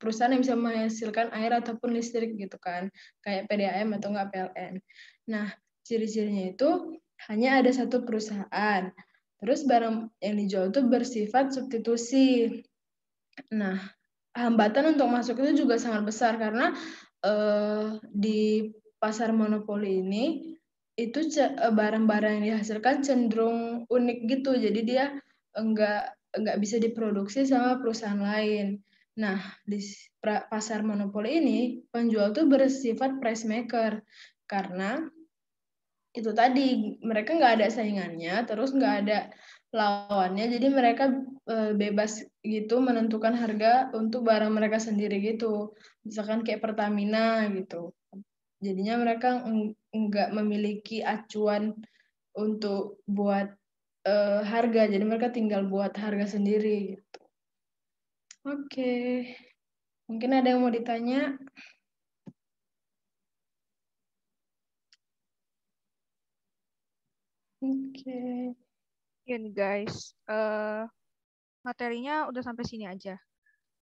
perusahaan yang bisa menghasilkan air ataupun listrik gitu kan, kayak PDAM atau nggak PLN. Nah, ciri-cirinya itu hanya ada satu perusahaan. Terus barang yang dijual itu bersifat substitusi. Nah, hambatan untuk masuk itu juga sangat besar karena di pasar monopoli ini itu barang-barang yang dihasilkan cenderung unik gitu. Jadi dia enggak bisa diproduksi sama perusahaan lain. Nah, di pasar monopoli ini penjual tuh bersifat price maker karena itu tadi mereka nggak ada saingannya, terus nggak ada lawannya, jadi mereka bebas gitu menentukan harga untuk barang mereka sendiri gitu. Misalkan kayak Pertamina gitu. Jadinya mereka nggak memiliki acuan untuk buat harga, jadi mereka tinggal buat harga sendiri gitu. Oke. Mungkin ada yang mau ditanya? Oke. Ya nih guys, materinya udah sampai sini aja.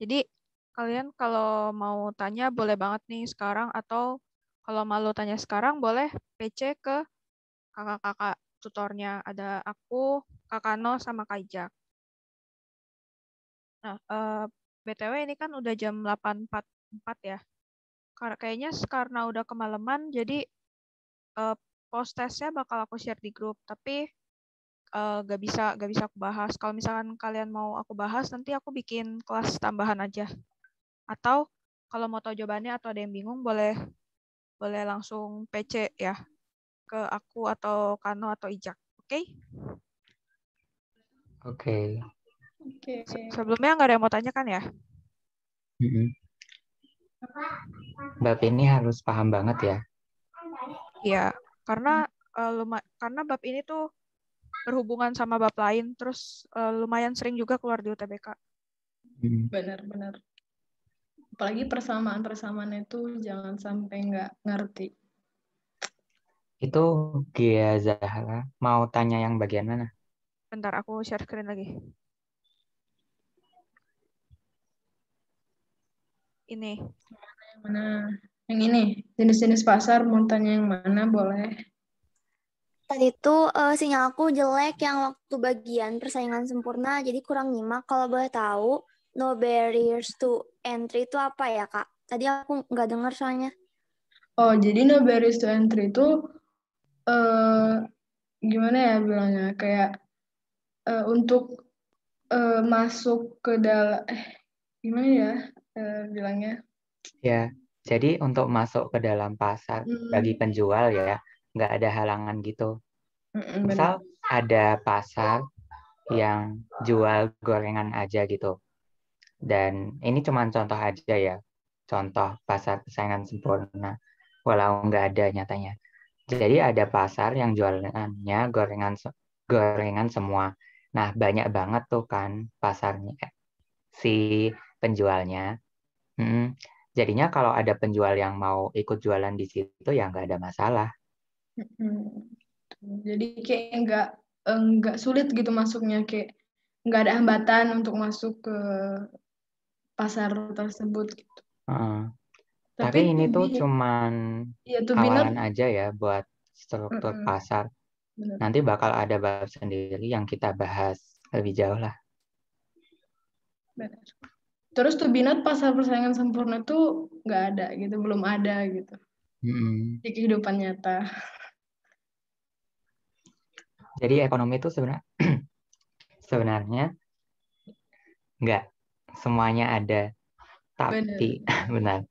Jadi kalian kalau mau tanya boleh banget nih sekarang, atau kalau malu tanya sekarang boleh PC ke kakak-kakak tutornya. Ada aku, Kak No, sama Kak Ijak. Nah, BTW ini kan udah jam 8.44 ya. Kayaknya karena udah kemalaman, jadi post testnya bakal aku share di grup. Tapi gak bisa aku bahas. Kalau misalkan kalian mau aku bahas, nanti aku bikin kelas tambahan aja. Atau kalau mau tahu jawabannya atau ada yang bingung, boleh langsung PC ya ke aku atau Kano atau Ijak. Oke? Oke. Sebelumnya nggak ada yang mau tanya kan ya? Bab ini harus paham banget ya. Iya, karena karena bab ini tuh berhubungan sama bab lain, terus lumayan sering juga keluar di UTBK. Benar-benar. Apalagi persamaan-persamaan itu jangan sampai nggak ngerti. Itu Gia Zahra mau tanya yang bagian mana? Bentar, aku share screen lagi. Ini. Yang mana? Yang ini, jenis-jenis pasar, mau tanya yang mana boleh. Tadi tuh sinyal aku jelek yang waktu bagian persaingan sempurna, jadi kurang nyimak. Kalau boleh tahu, no barriers to entry itu apa ya, Kak? Tadi aku nggak dengar soalnya. Oh, jadi no barriers to entry itu eh, gimana ya bilangnya? Kayak untuk masuk ke dalam, gimana ya bilangnya? Ya, jadi untuk masuk ke dalam pasar bagi Hmm, penjual ya, nggak ada halangan gitu. benar. Misal ada pasar yang jual gorengan aja gitu. Dan ini cuma contoh aja ya, contoh pasar persaingan sempurna, walau nggak ada nyatanya. Jadi ada pasar yang jualannya gorengan semua. Nah, banyak banget tuh kan pasarnya, si penjualnya. Mm, Jadinya kalau ada penjual yang mau ikut jualan di situ ya nggak ada masalah. Hmm. Jadi kayak nggak sulit gitu masuknya, kayak nggak ada hambatan untuk masuk ke pasar tersebut gitu. Tapi Tapi ini tuh cuman ya to be not, awalan aja ya buat struktur pasar. benar. Nanti bakal ada bab sendiri yang kita bahas lebih jauh lah. Benar. Terus to be not pasar persaingan sempurna tuh nggak ada gitu, belum ada gitu di kehidupan nyata. Jadi ekonomi itu sebenarnya nggak semuanya ada, Benar. tapi benar.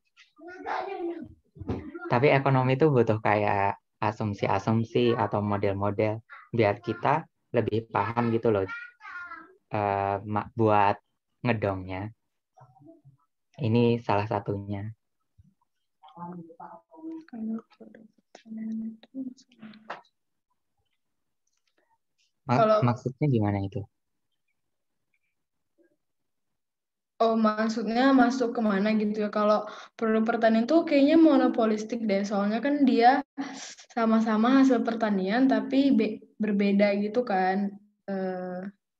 Tapi ekonomi itu butuh kayak asumsi-asumsi atau model-model biar kita lebih paham gitu loh buat ngedongnya. Ini salah satunya. Kalau Maksudnya gimana itu? maksudnya masuk kemana gitu ya? Kalau produk pertanian tuh kayaknya monopolistik deh, soalnya kan dia sama-sama hasil pertanian tapi berbeda gitu kan,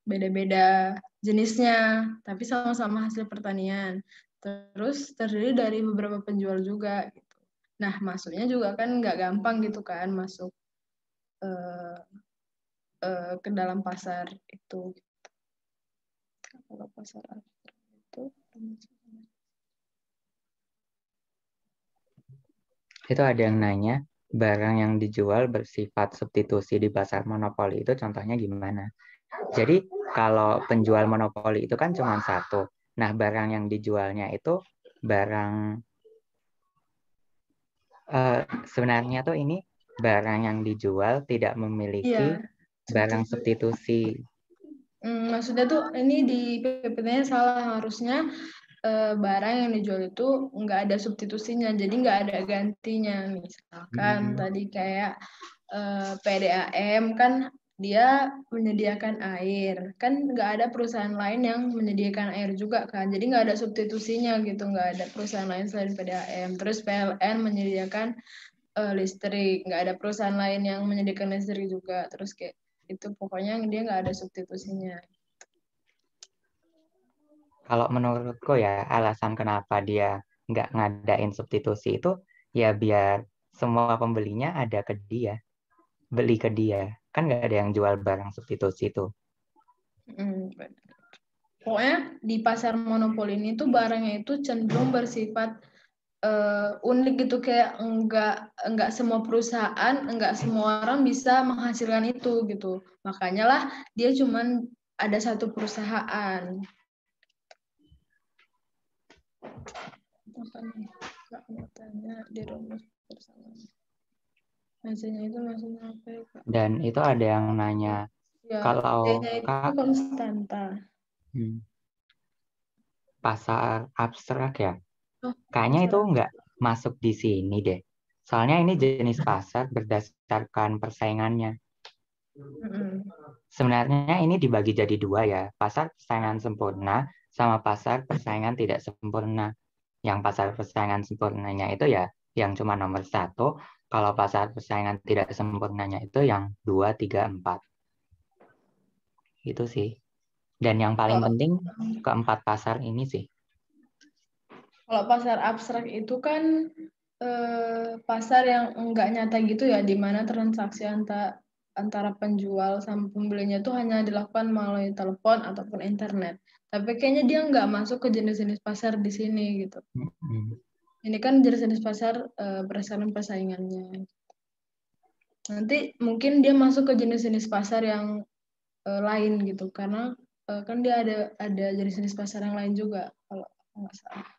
beda-beda jenisnya, tapi sama-sama hasil pertanian. Terus terdiri dari beberapa penjual juga gitu. Nah, masuknya juga kan nggak gampang gitu kan, masuk eh, ke dalam pasar itu. Kalau pasar itu Itu ada yang nanya, barang yang dijual bersifat substitusi di pasar monopoli itu contohnya gimana? Jadi kalau penjual monopoli itu kan cuma satu. Nah, barang yang dijualnya itu barang sebenarnya tuh ini barang yang dijual tidak memiliki iya, barang substitusi. Maksudnya tuh ini di PPT-nya salah, harusnya barang yang dijual itu nggak ada substitusinya, jadi nggak ada gantinya. Misalkan tadi kayak PDAM kan dia menyediakan air, kan nggak ada perusahaan lain yang menyediakan air juga kan, jadi nggak ada substitusinya gitu, nggak ada perusahaan lain selain PDAM. Terus PLN menyediakan listrik, nggak ada perusahaan lain yang menyediakan listrik juga, terus kayak itu pokoknya dia nggak ada substitusinya. Kalau menurutku ya, alasan kenapa dia nggak ngadain substitusi itu, ya biar semua pembelinya ada ke dia, beli ke dia. Kan nggak ada yang jual barang substitusi itu. Pokoknya di pasar monopoli ini tuh barangnya itu cenderung bersifat unik gitu, kayak enggak semua perusahaan, enggak semua orang bisa menghasilkan itu gitu. Makanya lah dia cuman ada satu perusahaan. Apa nih? Kak mau tanya di rumus bersama. Maksudnya itu maksudnya apa ya, Kak? Dan itu ada yang nanya, Ya, kalau D-nya itu Kak konstanta. pasar abstrak ya, Oh, kayaknya itu abstrak. nggak masuk di sini deh. Soalnya ini jenis pasar berdasarkan persaingannya. Sebenarnya ini dibagi jadi dua ya, pasar persaingan sempurna sama pasar persaingan tidak sempurna. Yang pasar persaingan sempurnanya itu ya yang cuma nomor satu, Kalau pasar persaingan tidak sempurnanya itu yang 2, 3, 4. Itu sih. Dan yang paling penting keempat pasar ini sih. Kalau pasar abstrak itu kan pasar yang enggak nyata gitu ya, di mana transaksi antara penjual sama pembelinya itu hanya dilakukan melalui telepon ataupun internet. Tapi kayaknya dia nggak masuk ke jenis-jenis pasar di sini gitu. Ini kan jenis-jenis pasar berdasarkan persaingannya. Nanti mungkin dia masuk ke jenis-jenis pasar yang lain gitu, karena kan dia ada jenis-jenis pasar yang lain juga kalau nggak salah.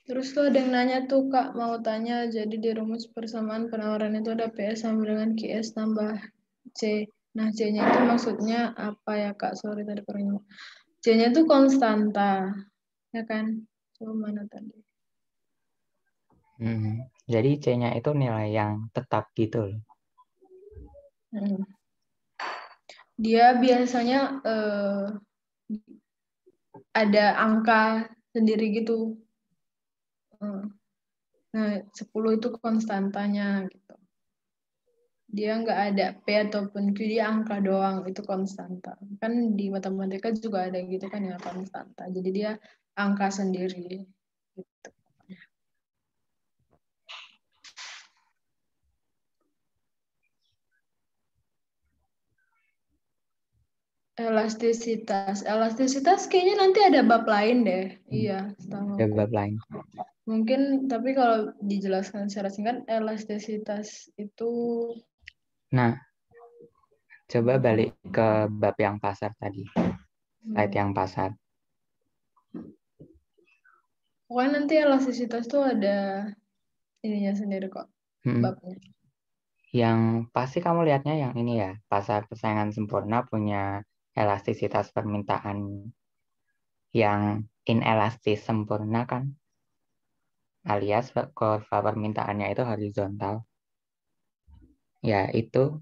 Terus tuh ada yang nanya tuh, Kak, mau tanya, jadi di rumus persamaan penawaran itu ada PS sama dengan QS tambah C. Nah, C-nya itu maksudnya apa ya, Kak? Sorry tadi kurang. C-nya itu konstanta, ya kan? Coba mana tadi? Jadi C-nya itu nilai yang tetap gitu loh. Dia biasanya ada angka sendiri gitu. Nah, 10 itu konstantanya gitu. Dia nggak ada P ataupun Q, dia angka doang, itu konstanta. Kan di matematika juga ada gitu kan ya, konstanta. Jadi dia angka sendiri. Gitu. Elastisitas. Elastisitas kayaknya nanti ada bab lain deh. Iya, setahu Ada aku. bab lain. Mungkin, tapi kalau dijelaskan secara singkat, elastisitas itu... Nah, coba balik ke bab yang pasar tadi. Slide yang pasar. Pokoknya nanti elastisitas tuh ada ininya sendiri kok, babnya. Yang pasti kamu lihatnya yang ini ya, pasar persaingan sempurna punya elastisitas permintaan yang inelastis sempurna kan, alias kurva permintaannya itu horizontal. Ya itu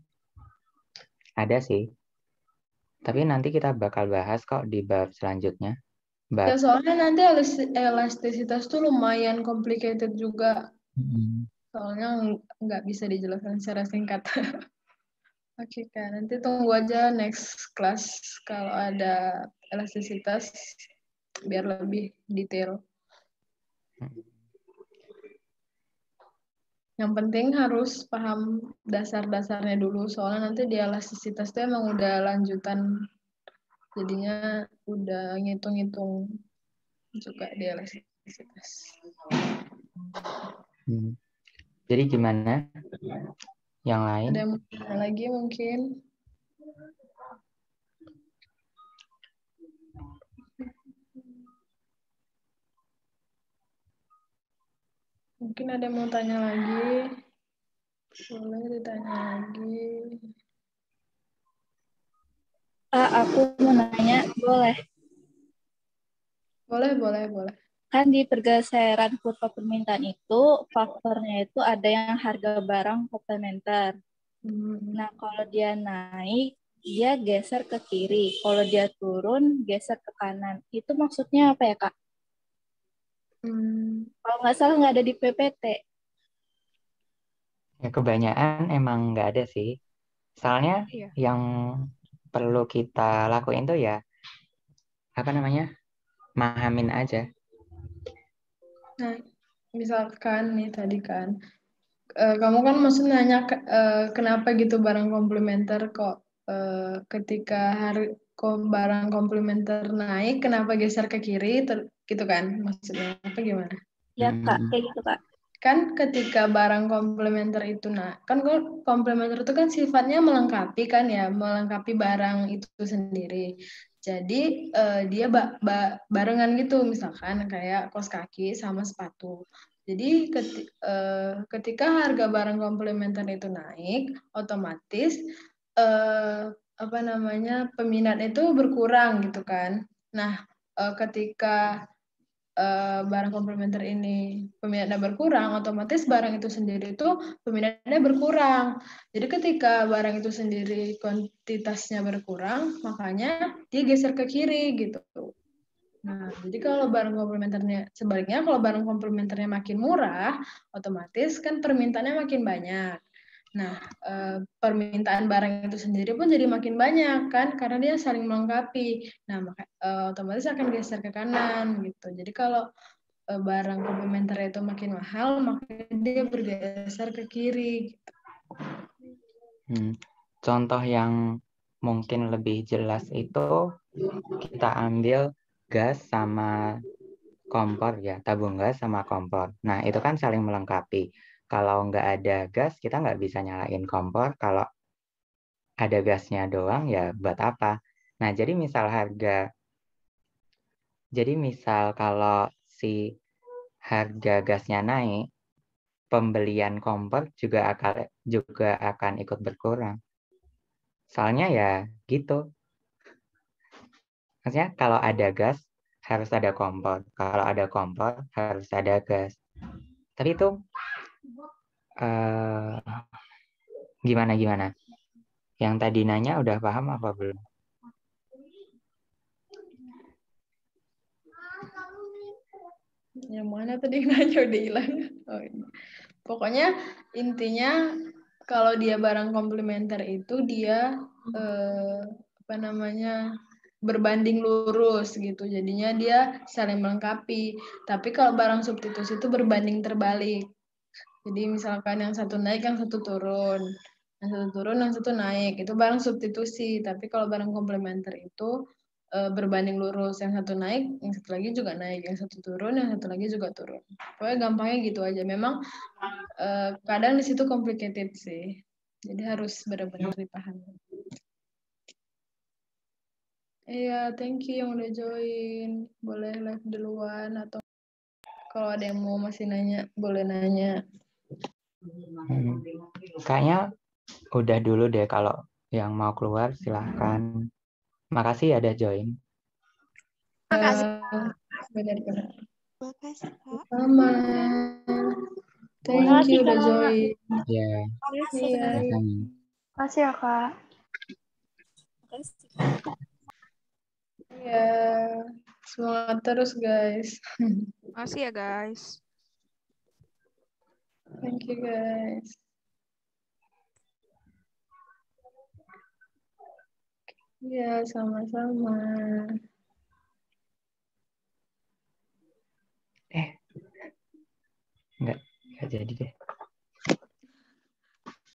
ada sih, tapi nanti kita bakal bahas kok di bab selanjutnya. Ya soalnya nanti elastisitas tuh lumayan complicated juga, soalnya nggak bisa dijelaskan secara singkat. Oke Kak, nanti tunggu aja next class kalau ada elastisitas biar lebih detail. Yang penting harus paham dasar-dasarnya dulu, soalnya nanti di elastisitas itu emang udah lanjutan, jadinya udah ngitung-ngitung juga di elastisitas. Jadi gimana? Yang lain? Ada yang mau tanya lagi mungkin? Mungkin ada yang mau tanya lagi? Boleh ditanya lagi. Aku mau nanya, boleh? Boleh. Kan di pergeseran kurva permintaan itu, faktornya itu ada yang harga barang komplementer. Nah, kalau dia naik, dia geser ke kiri. Kalau dia turun, geser ke kanan. Itu maksudnya apa ya, Kak? Kalau nggak salah nggak ada di PPT. Ya kebanyakan emang nggak ada sih. Soalnya yang perlu kita lakuin tuh ya, apa namanya, mahamin aja. Nah, misalkan nih tadi kan, kamu kan maksudnya nanya kenapa gitu barang komplementer kok ketika barang komplementer naik, kenapa geser ke kiri, gitu kan maksudnya, apa gimana? Ya Kak, kayak gitu Kak. Kan ketika barang komplementer itu, kan komplementer itu kan sifatnya melengkapi kan ya, melengkapi barang itu sendiri. Jadi dia barengan gitu, misalkan kayak kaos kaki sama sepatu. Jadi ketika harga barang komplementer itu naik, otomatis apa namanya, peminat itu berkurang gitu kan. Nah, ketika barang komplementer ini peminatnya berkurang, otomatis barang itu sendiri itu peminatnya berkurang. Jadi ketika barang itu sendiri kuantitasnya berkurang, makanya dia geser ke kiri gitu. Nah, jadi kalau barang komplementernya, sebaliknya kalau barang komplementernya makin murah, otomatis kan permintaannya makin banyak. Nah, permintaan barang itu sendiri pun jadi makin banyak kan, karena dia saling melengkapi. Nah, otomatis akan geser ke kanan gitu. Jadi kalau barang komplementer itu makin mahal, maka dia bergeser ke kiri. Contoh yang mungkin lebih jelas itu kita ambil gas sama kompor ya, tabung gas sama kompor. Nah, itu kan saling melengkapi. Kalau nggak ada gas, kita nggak bisa nyalain kompor. Kalau ada gasnya doang, ya buat apa? Nah, jadi misal kalau si harga gasnya naik, pembelian kompor juga akan ikut berkurang. Soalnya ya gitu. Maksudnya kalau ada gas, harus ada kompor. Kalau ada kompor, harus ada gas. Tapi itu gimana? Yang tadi nanya udah paham apa belum? Yang mana tadi nanya udah hilang. Oh, ini. Pokoknya intinya kalau dia barang komplementer itu dia berbanding lurus gitu. Jadinya dia saling melengkapi. Tapi kalau barang substitusi itu berbanding terbalik. Jadi misalkan yang satu naik, yang satu turun. Yang satu turun, yang satu naik. Itu barang substitusi. Tapi kalau barang komplementer itu berbanding lurus. Yang satu naik, yang satu lagi juga naik. Yang satu turun, yang satu lagi juga turun. Pokoknya gampangnya gitu aja. Memang kadang di situ complicated sih. Jadi harus benar-benar dipahami. Iya, thank you yang udah join. Boleh live duluan atau kalau ada yang mau masih nanya, boleh nanya. Kayaknya udah dulu deh, kalau yang mau keluar silahkan. Makasih ya udah join. Makasih. Benar-benar. Makasih, Kak. Sama. Thank you udah join. Iya. Iya. Makasih ya, Kak. Iya. Semangat terus, guys. Makasih ya, guys. Thank you, guys. Iya, sama-sama. Enggak jadi deh.